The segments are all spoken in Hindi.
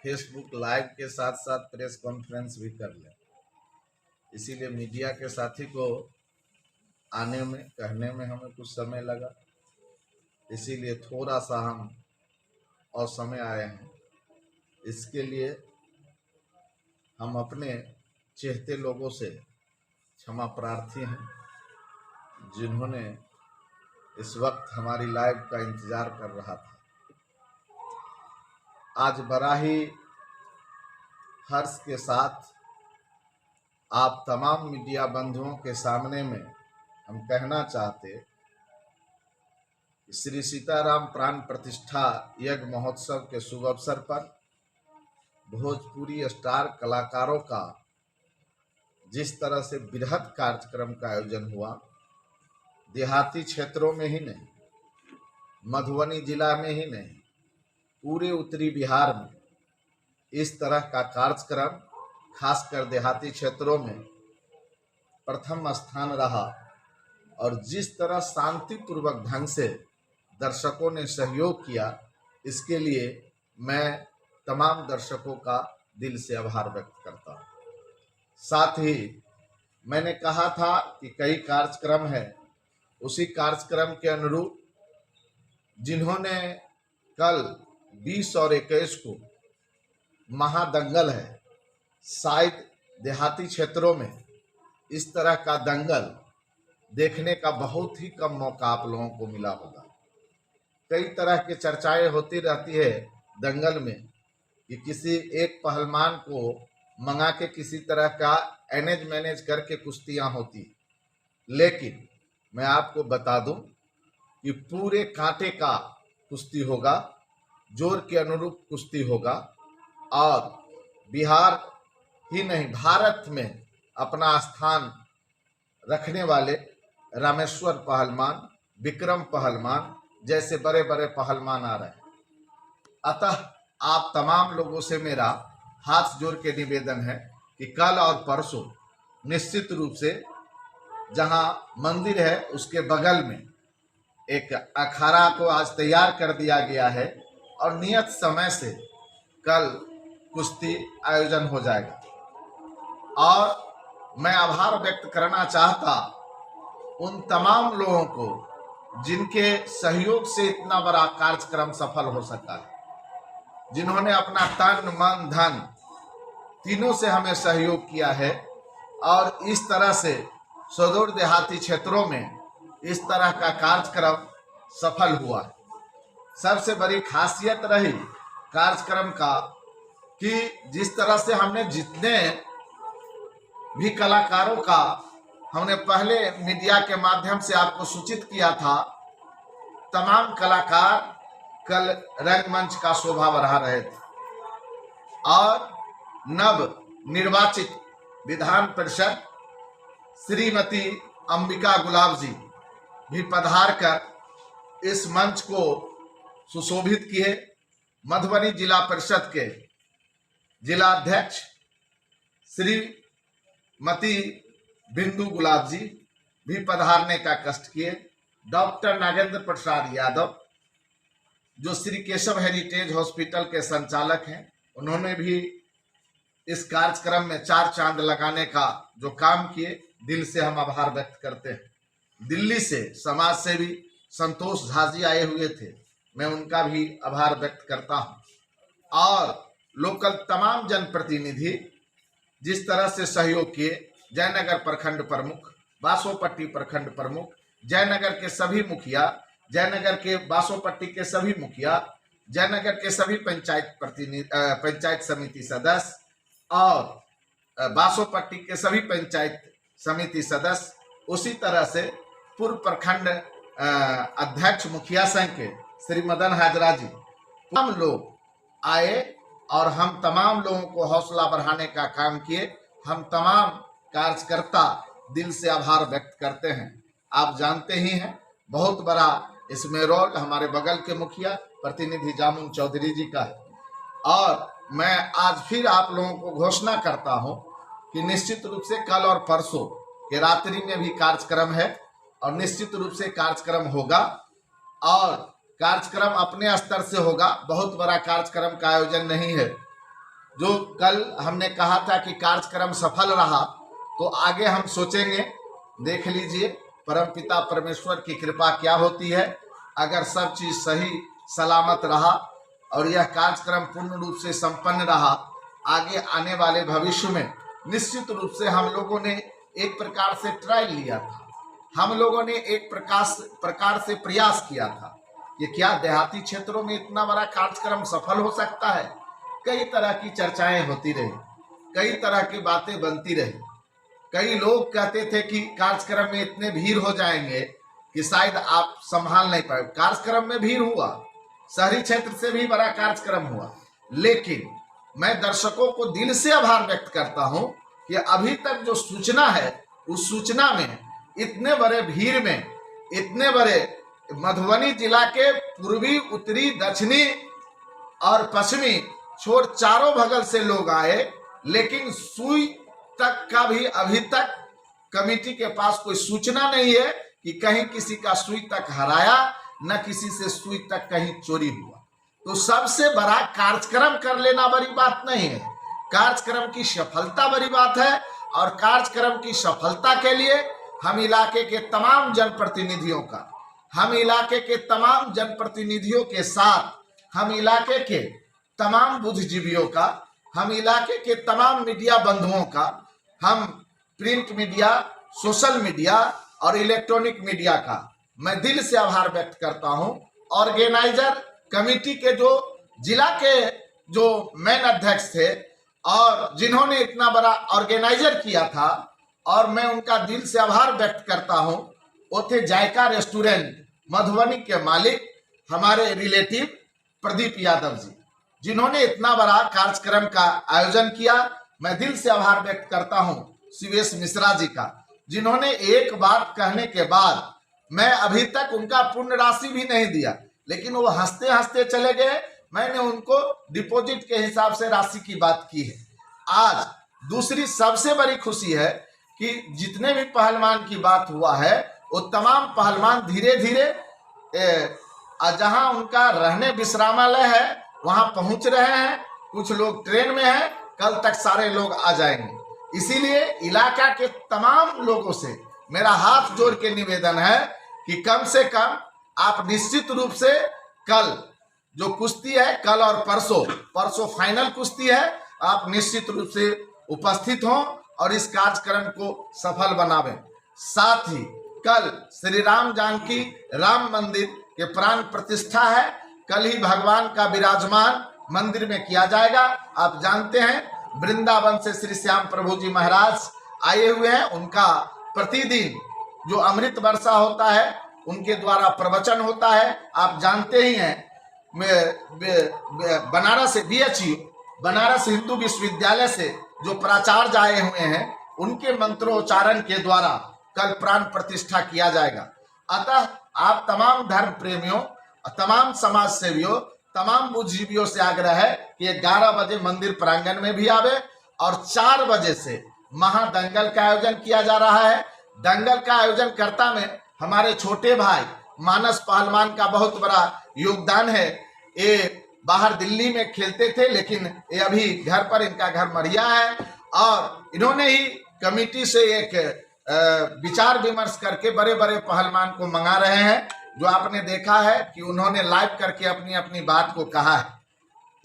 फेसबुक लाइव के साथ साथ प्रेस कॉन्फ्रेंस भी कर लें। इसीलिए मीडिया के साथी को आने में कहने में हमें कुछ समय लगा, इसीलिए थोड़ा सा हम और समय आए हैं। इसके लिए हम अपने चहेते लोगों से क्षमा प्रार्थी हैं जिन्होंने इस वक्त हमारी लाइव का इंतजार कर रहा था। आज बड़ा ही हर्ष के साथ आप तमाम मीडिया बंधुओं के सामने में हम कहना चाहते श्री सीताराम प्राण प्रतिष्ठा यज्ञ महोत्सव के शुभ अवसर पर भोजपुरी स्टार कलाकारों का जिस तरह से बृहद कार्यक्रम का आयोजन हुआ, देहाती क्षेत्रों में ही नहीं, मधुबनी जिला में ही नहीं, पूरे उत्तरी बिहार में इस तरह का कार्यक्रम खासकर देहाती क्षेत्रों में प्रथम स्थान रहा। और जिस तरह शांतिपूर्वक ढंग से दर्शकों ने सहयोग किया, इसके लिए मैं तमाम दर्शकों का दिल से आभार व्यक्त करता हूँ। साथ ही मैंने कहा था कि कई कार्यक्रम है, उसी कार्यक्रम के अनुरूप जिन्होंने कल 20 और 21 को महादंगल है, शायद देहाती क्षेत्रों में इस तरह का दंगल देखने का बहुत ही कम मौका आप लोगों को मिला होगा। कई तरह की चर्चाएं होती रहती है दंगल में कि किसी एक पहलवान को मंगा के किसी तरह का मैनेज करके कुश्तियां होती, लेकिन मैं आपको बता दूं कि पूरे कांटे का कुश्ती होगा, जोर के अनुरूप कुश्ती होगा। और बिहार ही नहीं, भारत में अपना स्थान रखने वाले रामेश्वर पहलवान, विक्रम पहलवान जैसे बड़े बड़े पहलवान आ रहे हैं। अतः आप तमाम लोगों से मेरा हाथ जोड़ के निवेदन है कि कल और परसों निश्चित रूप से जहां मंदिर है उसके बगल में एक अखाड़ा को आज तैयार कर दिया गया है और नियत समय से कल कुश्ती आयोजन हो जाएगा। और मैं आभार व्यक्त करना चाहता उन तमाम लोगों को जिनके सहयोग से इतना बड़ा कार्यक्रम सफल हो सका है, जिन्होंने अपना तन मन धन तीनों से हमें सहयोग किया है और इस तरह से सुदूर देहाती क्षेत्रों में इस तरह का कार्यक्रम सफल हुआ है। सबसे बड़ी खासियत रही कार्यक्रम का कि जिस तरह से हमने जितने भी कलाकारों का हमने पहले मीडिया के माध्यम से आपको सूचित किया था, तमाम कलाकार कल रंगमंच का शोभा बढ़ा रहे थे। और नव निर्वाचित विधान परिषद श्रीमती अंबिका गुलाब जी भी पधार कर इस मंच को सुशोभित किए। मधुबनी जिला परिषद के जिलाध्यक्ष श्रीमती बिंदु गुलाब जी भी पधारने का कष्ट किए। डॉक्टर नागेंद्र प्रसाद यादव जो श्री केशव हेरिटेज हॉस्पिटल के संचालक हैं, उन्होंने भी इस कार्यक्रम में 4 चांद लगाने का जो काम किए, दिल से हम आभार व्यक्त करते हैं। दिल्ली से समाज सेवी संतोष झा जी आए हुए थे, मैं उनका भी आभार व्यक्त करता हूं। और लोकल तमाम जनप्रतिनिधि जिस तरह से सहयोग किए, जयनगर प्रखंड प्रमुख, बासोपट्टी प्रखंड प्रमुख, जयनगर के सभी मुखिया, जयनगर के बासोपट्टी के सभी मुखिया, जयनगर के सभी पंचायत समिति सदस्य और बासोपट्टी के सभी पंचायत समिति सदस्य, उसी तरह से पूर्व प्रखंड अध्यक्ष मुखिया संघ के श्री मदन हाजरा जी, हम लोग आए और हम तमाम लोगों को हौसला बढ़ाने का काम किए। हम तमाम कार्यकर्ता दिल से आभार व्यक्त करते हैं। आप जानते ही हैं बहुत बड़ा इसमें रोल हमारे बगल के मुखिया प्रतिनिधि जामुन चौधरी जी का है। और मैं आज फिर आप लोगों को घोषणा करता हूं कि निश्चित रूप से कल और परसों के रात्रि में भी कार्यक्रम है और निश्चित रूप से कार्यक्रम होगा। और कार्यक्रम अपने स्तर से होगा, बहुत बड़ा कार्यक्रम का आयोजन नहीं है। जो कल हमने कहा था कि कार्यक्रम सफल रहा, तो आगे हम सोचेंगे। देख लीजिए परमपिता परमेश्वर की कृपा क्या होती है। अगर सब चीज सही सलामत रहा और यह कार्यक्रम पूर्ण रूप से संपन्न रहा, आगे आने वाले भविष्य में निश्चित रूप से हम लोगों ने एक प्रकार से ट्रायल लिया था, हम लोगों ने एक प्रकार से प्रयास किया था कि क्या देहाती क्षेत्रों में इतना बड़ा कार्यक्रम सफल हो सकता है। कई तरह की चर्चाएं होती रही, कई तरह की बातें बनती रही। कई लोग कहते थे कि कार्यक्रम में इतने भीड़ हो जाएंगे कि शायद आप संभाल नहीं पाए। कार्यक्रम में भीड़ हुआ, शहरी क्षेत्र से भी बड़ा कार्यक्रम हुआ, लेकिन मैं दर्शकों को दिल से आभार व्यक्त करता हूं कि अभी तक जो सूचना है उस सूचना में इतने बड़े भीड़ में, इतने बड़े मधुबनी जिला के पूर्वी, उत्तरी, दक्षिणी और पश्चिमी छोड़ चारों बगल से लोग आए, लेकिन सुई तक का भी अभी तक कमेटी के पास कोई सूचना नहीं है कि कहीं किसी का सुई तक हराया, न किसी से सुई तक कहीं चोरी हुआ। तो सबसे बड़ा कार्यक्रम कर लेना बड़ी बात नहीं है, कार्यक्रम की सफलता बड़ी बात है। और कार्यक्रम की सफलता के लिए हम इलाके के तमाम जनप्रतिनिधियों का, हम इलाके के तमाम जनप्रतिनिधियों के साथ, हम इलाके के तमाम बुद्धिजीवियों का, हम इलाके के तमाम मीडिया बंधुओं का, हम प्रिंट मीडिया, सोशल मीडिया और इलेक्ट्रॉनिक मीडिया का मैं दिल से आभार व्यक्त करता हूं। ऑर्गेनाइजर कमेटी के जो जिला के जो मेन अध्यक्ष थे और जिन्होंने इतना बड़ा ऑर्गेनाइजर किया था, और मैं उनका दिल से आभार व्यक्त करता हूं। वो थे जायका रेस्टोरेंट मधुबनी के मालिक, हमारे रिलेटिव प्रदीप यादव जी, जिन्होंने इतना बड़ा कार्यक्रम का आयोजन किया। मैं दिल से आभार व्यक्त करता हूं शिवेश मिश्रा जी का, जिन्होंने एक बात कहने के बाद, मैं अभी तक उनका पूर्ण राशि भी नहीं दिया, लेकिन वो हंसते हंसते चले गए। मैंने उनको डिपॉजिट के हिसाब से राशि की बात की है। आज दूसरी सबसे बड़ी खुशी है कि जितने भी पहलवान की बात हुआ है, वो तमाम पहलवान धीरे धीरे जहां उनका रहने विश्रामालय है वहां पहुंच रहे हैं। कुछ लोग ट्रेन में हैं, कल तक सारे लोग आ जाएंगे। इसीलिए इलाका के तमाम लोगों से मेरा हाथ जोड़ के निवेदन है कि कम से कम आप निश्चित रूप से कल जो कुश्ती है, कल और परसों फाइनल कुश्ती है, आप निश्चित रूप से उपस्थित हों और इस कार्यक्रम को सफल बनावें। साथ ही कल श्री राम जानकी राम मंदिर के प्राण प्रतिष्ठा है, कल ही भगवान का विराजमान मंदिर में किया जाएगा। आप जानते हैं वृंदावन से श्री श्याम प्रभु जी महाराज आए हुए हैं, उनका प्रतिदिन जो अमृत वर्षा होता है उनके द्वारा प्रवचन होता है। आप जानते ही हैं बनारस से BHU बनारस हिंदू विश्वविद्यालय से जो प्राचार्य आए हुए हैं, उनके मंत्रोच्चारण के द्वारा कल प्राण प्रतिष्ठा किया जाएगा। अतः आप तमाम धर्म प्रेमियों, तमाम समाज सेवियों, तमाम बुद्धिजीवियों से आग्रह है कि 11 बजे मंदिर प्रांगण में भी आवे और 4 बजे से महादंगल का आयोजन किया जा रहा है। दंगल का आयोजन करता में हमारे छोटे भाई मानस पहलवान का बहुत बड़ा योगदान है। ये बाहर दिल्ली में खेलते थे, लेकिन ये अभी घर पर, इनका घर मढ़िया है, और इन्होंने ही कमेटी से एक विचार विमर्श करके बड़े बड़े पहलवान को मंगा रहे हैं, जो आपने देखा है कि उन्होंने लाइव करके अपनी अपनी बात को कहा है।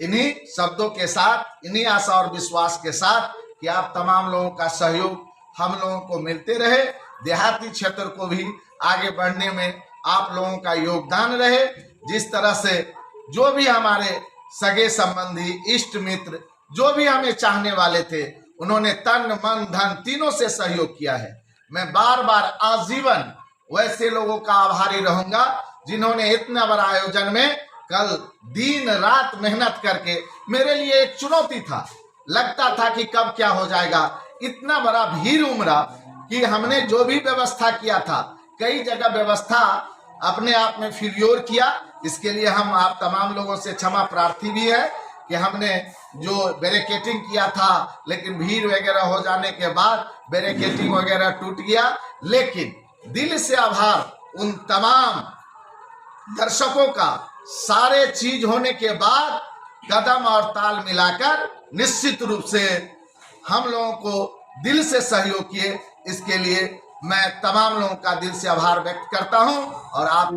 इन्हीं शब्दों के साथ, इन्हीं आशा और विश्वास के साथ कि आप तमाम लोगों का सहयोग हम लोगों को मिलते रहे, देहाती क्षेत्र को भी आगे बढ़ने में आप लोगों का योगदान रहे। जिस तरह से जो भी हमारे सगे संबंधी, इष्ट मित्र, जो भी हमें चाहने वाले थे, उन्होंने तन मन धन तीनों से सहयोग किया है। मैं बार बार आजीवन वैसे लोगों का आभारी रहूंगा जिन्होंने इतना बड़ा आयोजन में कल दिन रात मेहनत करके, मेरे लिए एक चुनौती था, लगता था कि कब क्या हो जाएगा। इतना बड़ा भीड़ उमड़ा कि हमने जो भी व्यवस्था किया था, कई जगह व्यवस्था अपने आप में फेलियर किया। इसके लिए हम आप तमाम लोगों से क्षमा प्रार्थी भी है कि हमने जो बैरिकेटिंग किया था, लेकिन भीड़ वगैरह हो जाने के बाद बैरिकेटिंग वगैरह टूट गया। लेकिन दिल से आभार उन तमाम दर्शकों का, सारे चीज होने के बाद कदम और ताल मिलाकर निश्चित रूप से हम लोगों को दिल से सहयोग किए। इसके लिए मैं तमाम लोगों का दिल से आभार व्यक्त करता हूं और आप